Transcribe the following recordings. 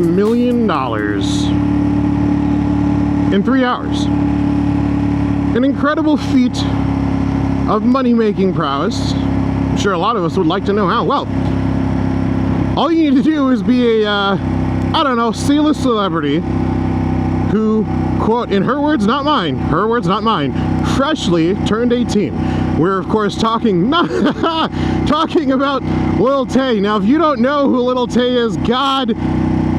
million in 3 hours. An incredible feat of money-making prowess. I'm sure a lot of us would like to know how. Well, all you need to do is be a, I don't know, C-list celebrity who, quote, in her words, not mine, her words, not mine, freshly turned 18. We're, of course, talking about Lil Tay. Now, if you don't know who Lil Tay is, God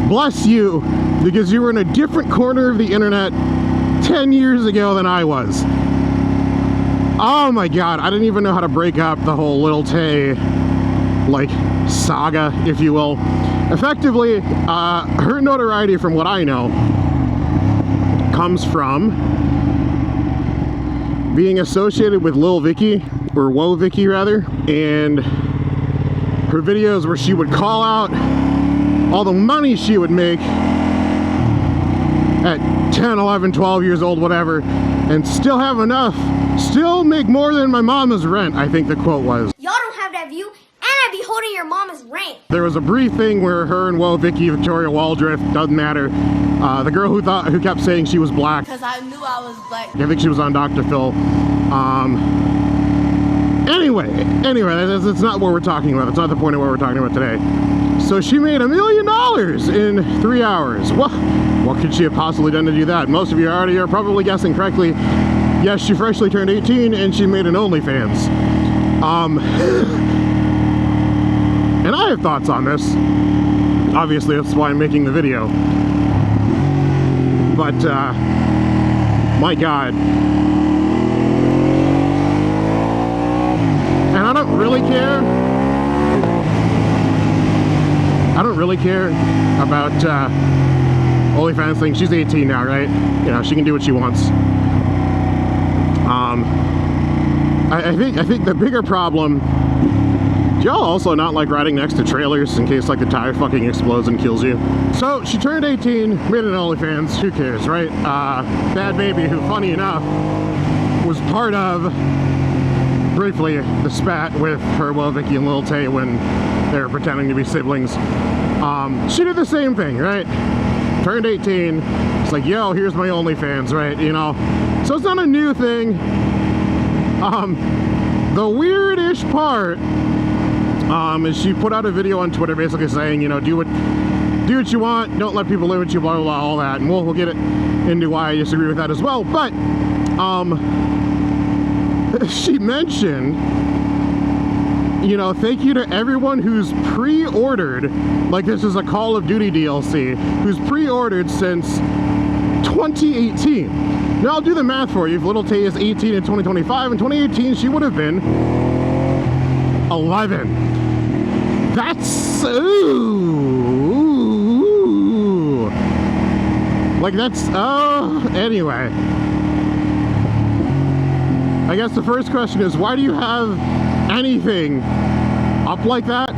bless you, because you were in a different corner of the internet 10 years ago than I was. Oh my God, I didn't even know how to break up the whole Lil Tay, like, saga, if you will. Effectively, her notoriety, from what I know, comes from being associated with Lil Vicky, or Woah Vicky rather, and her videos where she would call out all the money she would make at 10, 11, 12 years old, whatever, and still have enough, still make more than my mama's rent, I think the quote was. Y'all don't have that view, and I be holding your mama's rent. There was a brief thing where her and Woah Vicky, Victoria Waldrift, doesn't matter, the girl who kept saying she was black. Because I knew I was black. I think she was on Dr. Phil. Anyway, that's not what we're talking about. That's not the point of what we're talking about today. So she made $1 million in 3 hours. Well, what could she have possibly done to do that? Most of you already are probably guessing correctly. Yes, she freshly turned 18 and she made an OnlyFans. And I have thoughts on this. Obviously, that's why I'm making the video. But, my God. And I don't really care. I don't really care about OnlyFans thing. She's 18 now, right? You know, she can do what she wants. I think the bigger problem. Do y'all also not like riding next to trailers in case like the tire fucking explodes and kills you? So she turned 18, made an OnlyFans. Who cares, right? Bad Baby, who, funny enough, was part of, briefly, the spat with her, Woah Vicky, and Lil Tay when they were pretending to be siblings. She did the same thing, right? Turned 18. It's like, yo, here's my OnlyFans, right? You know, so it's not a new thing. The weird-ish part is she put out a video on Twitter basically saying, you know, do what you want, don't let people live with you, blah, blah, blah, all that. And we'll get it into why I disagree with that as well. But she mentioned, you know, thank you to everyone who's pre-ordered, like this is a Call of Duty DLC, who's pre-ordered since 2018. Now I'll do the math for you. If Lil Tay is 18 in 2025, in 2018 she would have been 11. That's, ooh. Like that's, oh, anyway. I guess the first question is, why do you have anything up like that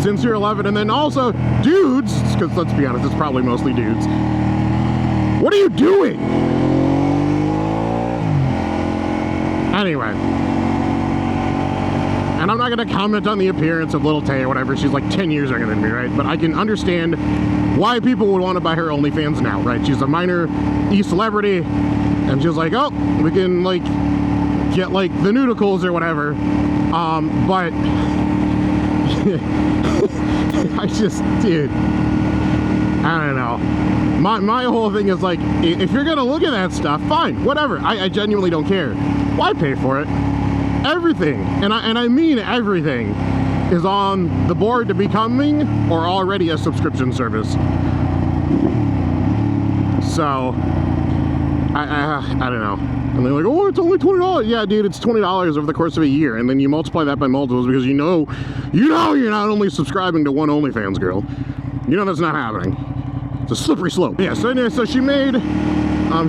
since you're 11? And then also, dudes, because let's be honest, it's probably mostly dudes. What are you doing? Anyway. And I'm not going to comment on the appearance of Lil Tay or whatever. She's like 10 years younger than me, right? But I can understand why people would want to buy her OnlyFans now, right? She's a minor e-celebrity, and she's like, oh, we can, like, get, like, the nudicles or whatever. But I just, dude, I don't know. My whole thing is like, if you're gonna look at that stuff, fine, whatever. I genuinely don't care. Why pay for it? Everything, and I mean everything, is on the board to becoming or already a subscription service. So, I don't know. And they're like, oh, it's only $20. Yeah, dude, it's $20 over the course of a year, and then you multiply that by multiples because you know you're not only subscribing to one OnlyFans girl. You know that's not happening. It's a slippery slope. Yeah, so anyway, so she made,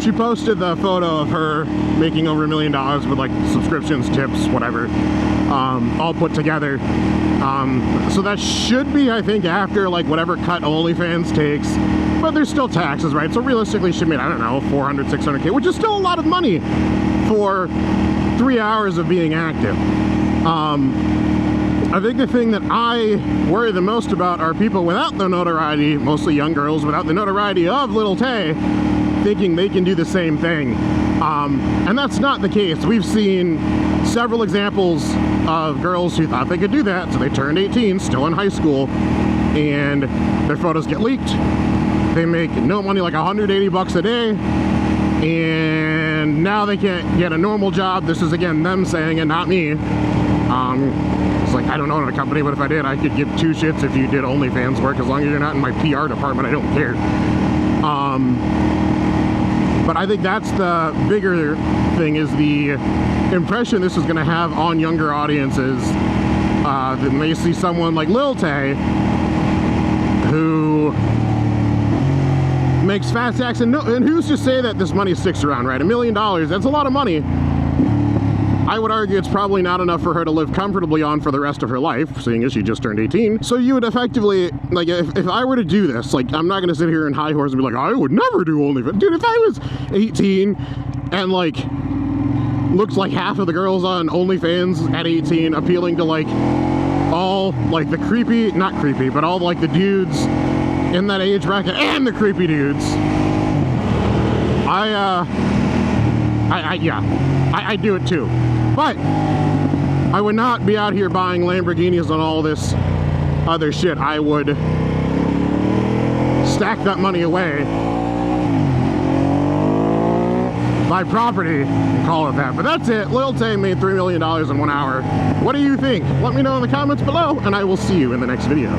she posted the photo of her making over $1 million with like subscriptions, tips, whatever, all put together. So that should be, I think, after like whatever cut OnlyFans takes, but there's still taxes, right? So realistically she made, I don't know, 400, 600K, which is still a lot of money for 3 hours of being active. I think the thing that I worry the most about are people without the notoriety, mostly young girls, without the notoriety of Lil Tay, thinking they can do the same thing. And that's not the case. We've seen several examples of girls who thought they could do that, so they turned 18, still in high school, and their photos get leaked. They make no money, like 180 bucks a day, and now they can't get a normal job. This is, again, them saying it, not me. It's like, I don't own a company, but if I did, I could give two shits if you did OnlyFans work. As long as you're not in my PR department, I don't care. But I think that's the bigger thing, is the impression this is going to have on younger audiences. Then they see someone like Lil Tay, who makes fat stacks, and who's to say that this money sticks around, right? $1 million, that's a lot of money. I would argue it's probably not enough for her to live comfortably on for the rest of her life, seeing as she just turned 18. So you would effectively, like, if I were to do this, like, I'm not gonna sit here and high horse and be like, I would never do OnlyFans. Dude, if I was 18 and, like, looks like half of the girls on OnlyFans at 18 appealing to, like, all, like, the creepy, not creepy, but all, like, the dudes in that age bracket and the creepy dudes, I do it too. But I would not be out here buying Lamborghinis and all this other shit. I would stack that money away, buy property, and call it that. But that's it. Lil Tay made $3 million in 1 hour. What do you think? Let me know in the comments below, and I will see you in the next video.